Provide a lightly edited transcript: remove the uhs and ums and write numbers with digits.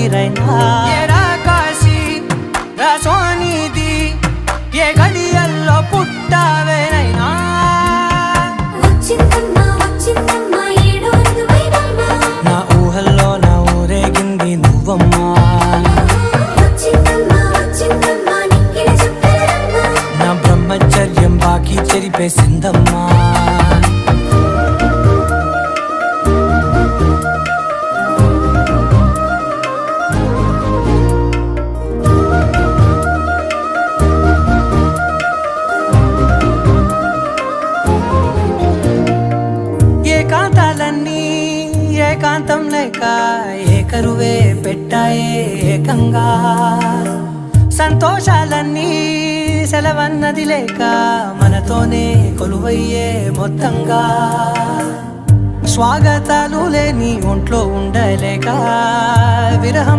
రైనా కాశీ సోనిది ఏ గడియల్లో పుట్టావేనైనా నా ఊహల్లో నా ఊరేగింది నువ్వమ్మా నా బ్రహ్మచర్యం బాకీ చెరిపేసిందమ్మా ఏకాంతాలన్నీ ఏకాంతం లేక ఏకరువే పెట్టాయే ఏకంగా సంతోషాలన్నీ సెలవన్నది లేక మనతోనే కొలువయ్యే మొత్తంగా స్వాగతాలు లేని ఒంట్లో ఉండలేక విరహం